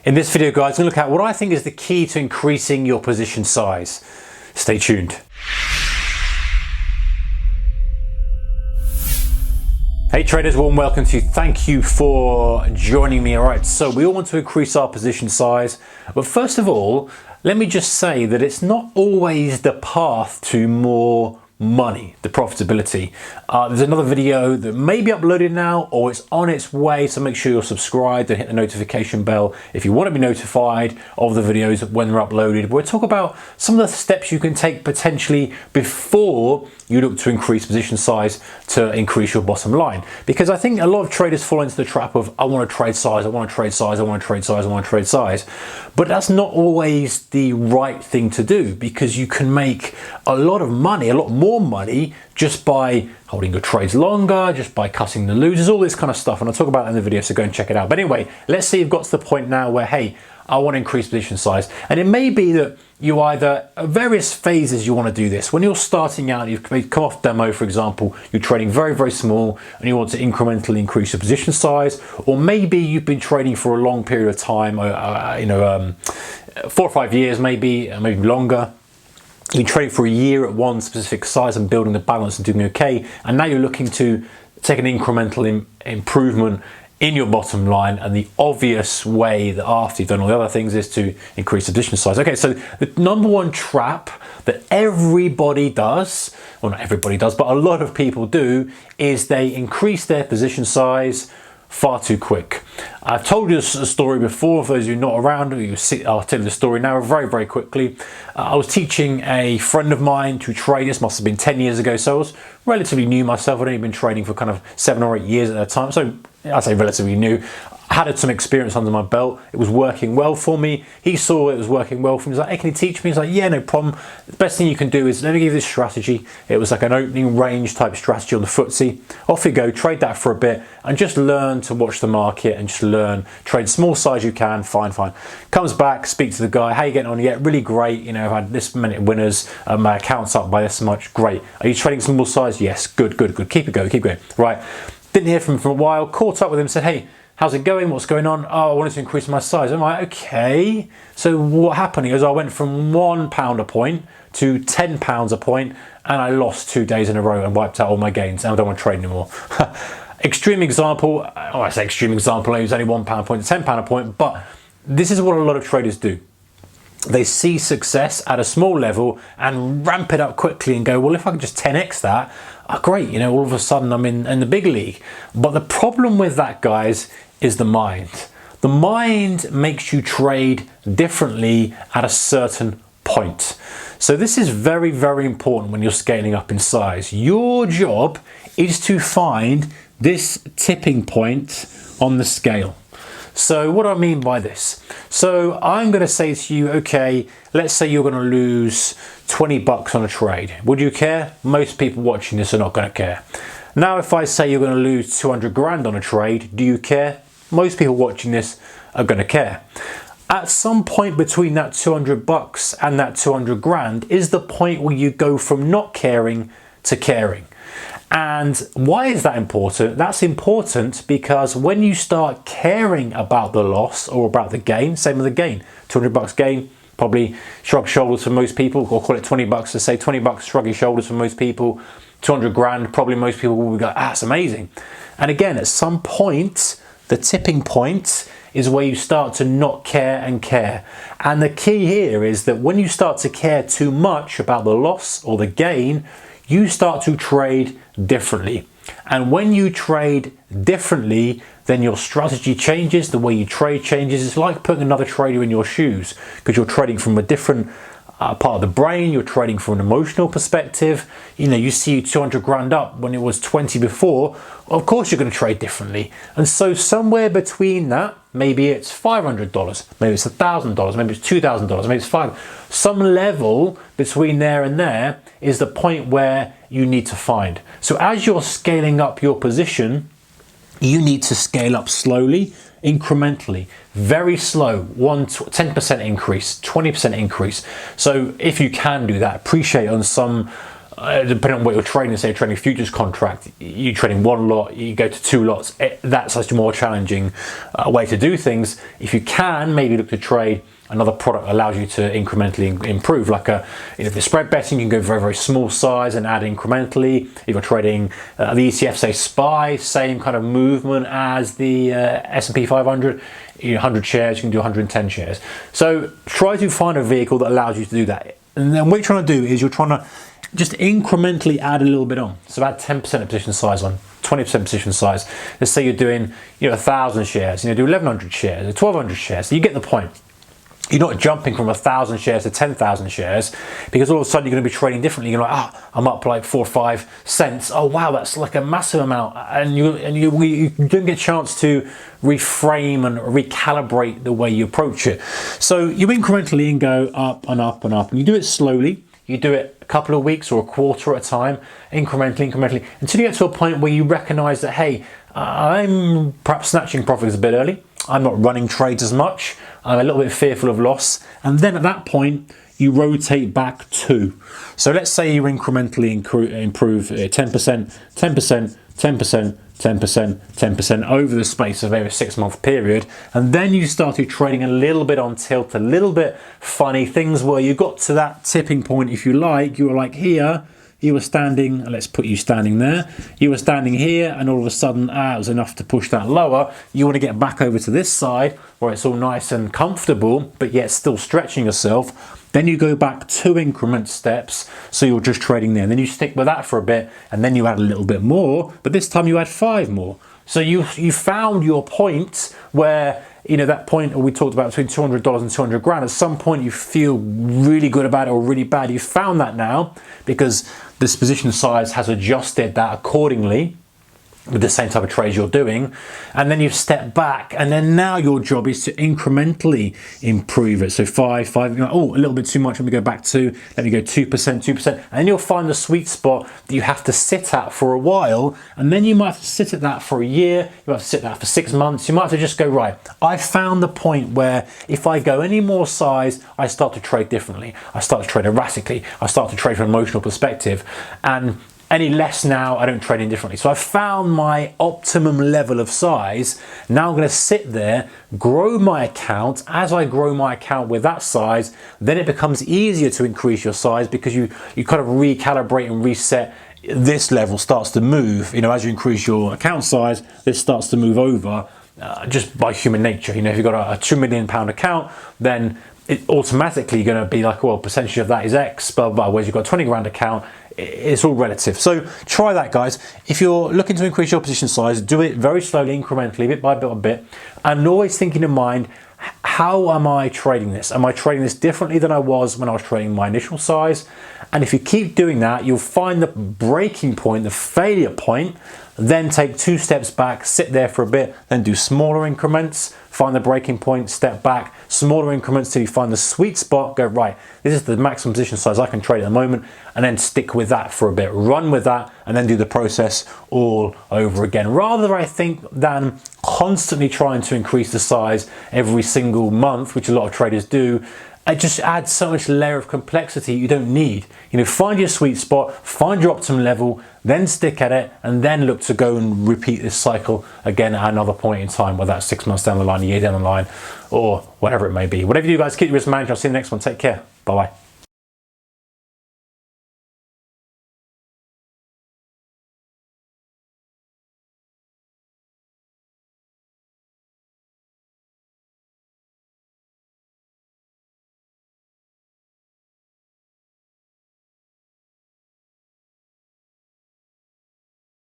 In this video, guys, I'm going to look at what I think is the key to increasing your position size. Stay tuned. Hey traders, warm welcome to you. Thank you for joining me. All right, so we all want to increase our position size, but first of all, let me just say that it's not always the path to more money, the profitability. There's another video that may be uploaded now or it's on its way, so make sure you're subscribed and hit the notification bell if you want to be notified of the videos when they're uploaded. We'll talk about some of the steps you can take potentially before you look to increase position size to increase your bottom line, because I think a lot of traders fall into the trap of I want to trade size, I want to trade size, I want to trade size, I want to trade size, but that's not always the right thing to do, because you can make a lot of money, a lot more money, just by holding your trades longer, just by cutting the losers, all this kind of stuff, and I'll talk about that in the video, so go and check it out. But anyway, let's say you've got to the point now where, hey, I want to increase position size, and it may be that you either, various phases you want to do this. When you're starting out, you've come off demo, for example, you're trading very, very small and you want to incrementally increase your position size, or maybe you've been trading for a long period of time, 4 or 5 years, maybe longer. You've been trading for a year at one specific size and building the balance and doing okay, and now you're looking to take an incremental improvement in your bottom line, and the obvious way that after you've done all the other things is to increase the position size. Okay, so the number one trap that everybody does, well, not everybody does, but a lot of people do, is they increase their position size far too quick. I've told you a story before. For those of you not around, I'll tell you the story now very, very quickly. I was teaching a friend of mine to trade. This must have been 10 years ago, so I was relatively new myself. I'd only been trading for kind of 7 or 8 years at that time, so I'd say relatively new. I had some experience under my belt. It was working well for me. He saw it was working well for me. He's like, hey, can you teach me? He's like, yeah, no problem. The best thing you can do is, let me give you this strategy. It was like an opening range type strategy on the FTSE. Off you go, trade that for a bit and just learn to watch the market and just learn, trade small size you can, fine. Comes back, speak to the guy, how you getting on? Yeah, really great. You know, I've had this many winners, my account's up by this much, great. Are you trading small size? Yes, good. Keep it going. Right, didn't hear from him for a while, caught up with him, said, hey, how's it going? What's going on? Oh, I wanted to increase my size. I'm like, okay. So what happened? He goes, I went from £1 a point to £10 a point, and I lost 2 days in a row and wiped out all my gains. And I don't want to trade anymore. Extreme example. Oh, I say extreme example. It was only £1 a point to £10 a point, but this is what a lot of traders do. They see success at a small level and ramp it up quickly and go, well, if I can just 10x that, oh, great, you know, all of a sudden I'm in the big league. But the problem with that, guys, is the mind. The mind makes you trade differently at a certain point. So this is very, very important when you're scaling up in size. Your job is to find this tipping point on the scale. So what do I mean by this? So I'm going to say to you, okay, let's say you're going to lose 20 bucks on a trade. Would you care? Most people watching this are not going to care. Now, if I say you're going to lose 200 grand on a trade, do you care? Most people watching this are going to care. At some point between that 200 bucks and that 200 grand is the point where you go from not caring to caring. And why is that important? That's important because when you start caring about the loss or about the gain, same with the gain, 200 bucks gain, probably shrug shoulders for most people, or call it 20 bucks to say 20 bucks, shrug your shoulders for most people, 200 grand, probably most people will go, that's amazing. And again, at some point, the tipping point is where you start to not care and care. And the key here is that when you start to care too much about the loss or the gain, you start to trade differently. And when you trade differently, then your strategy changes, the way you trade changes. It's like putting another trader in your shoes, because you're trading from a different part of the brain, you're trading from an emotional perspective. You know, you see 200 grand up when it was 20 before, of course you're going to trade differently. And so somewhere between that, maybe it's $500, maybe it's $1,000, maybe it's $2,000, maybe it's $5,000. Some level between there and there is the point where you need to find. So as you're scaling up your position, you need to scale up slowly, incrementally, very slow, 10% increase, 20% increase. So if you can do that, appreciate on some depending on what you're trading, say you're trading a futures contract, you're trading one lot, you go to two lots, that's such a more challenging way to do things. If you can, maybe look to trade another product that allows you to incrementally improve. Like if you're spread betting, you can go very, very small size and add incrementally. If you're trading the ETF, say SPY, same kind of movement as the S&P 500, 100 shares, you can do 110 shares. So try to find a vehicle that allows you to do that. And then what you're trying to do is you're trying to just incrementally add a little bit on. So add 10% of position size on, 20% position size. Let's say you're doing 1,000 shares, do 1,100 shares, 1,200 shares. So you get the point. You're not jumping from 1,000 shares to 10,000 shares, because all of a sudden you're going to be trading differently. You're like, I'm up like 4 or 5 cents. Oh wow, that's like a massive amount, and you don't get a chance to reframe and recalibrate the way you approach it. So you incrementally and go up and up and up, and you do it slowly. You do it a couple of weeks or a quarter at a time, incrementally, until you get to a point where you recognize that, hey, I'm perhaps snatching profits a bit early. I'm not running trades as much. I'm a little bit fearful of loss. And then at that point, you rotate back to. So let's say you incrementally improve 10%, 10%, 10%, 10%, 10% over the space of a 6-month period. And then you started trading a little bit on tilt, a little bit funny, things where you got to that tipping point, if you like. You were like here. You were standing, let's put you standing there. You were standing here, and all of a sudden, it was enough to push that lower. You want to get back over to this side where it's all nice and comfortable, but yet still stretching yourself. Then you go back 2 increment steps, so you're just trading there. And then you stick with that for a bit, and then you add a little bit more, but this time you add 5 more. So you found your point where, that point we talked about between $200 and 200 grand. At some point you feel really good about it or really bad. You found that now because this position size has adjusted that accordingly with the same type of trades you're doing, and then you step back, and then now your job is to incrementally improve it. So 5, a little bit too much, let me go back 2, let me go 2%, 2%, and then you'll find the sweet spot that you have to sit at for a while, and then you might have to sit at that for a year, you might have to sit at that for 6 months, you might have to just go, right, I found the point where if I go any more size, I start to trade differently, I start to trade erratically, I start to trade from an emotional perspective, and any less now, I don't trade indifferently. So I found my optimum level of size. Now I'm going to sit there, grow my account. As I grow my account with that size, then it becomes easier to increase your size because you kind of recalibrate and reset. This level starts to move. As you increase your account size, this starts to move over just by human nature. If you've got a £2 million account, then it automatically going to be like, well, percentage of that is X, blah, blah, blah. Whereas you've got a 20 grand account, it's all relative. So try that, guys. If you're looking to increase your position size, do it very slowly, incrementally, bit by bit, and always think in mind, how am I trading this? Am I trading this differently than I was when I was trading my initial size? And if you keep doing that, you'll find the breaking point, the failure point, then take 2 steps back, sit there for a bit, then do smaller increments, find the breaking point, step back, smaller increments till you find the sweet spot, go, right, this is the maximum position size I can trade at the moment, and then stick with that for a bit, run with that, and then do the process all over again. Rather, I think, than constantly trying to increase the size every single month, which a lot of traders do, it just adds so much layer of complexity you don't need. Find your sweet spot, find your optimum level, then stick at it, and then look to go and repeat this cycle again at another point in time, whether that's 6 months down the line, a year down the line, or whatever it may be. Whatever you do, guys, keep your risk management. I'll see you in the next one. Take care. Bye-bye.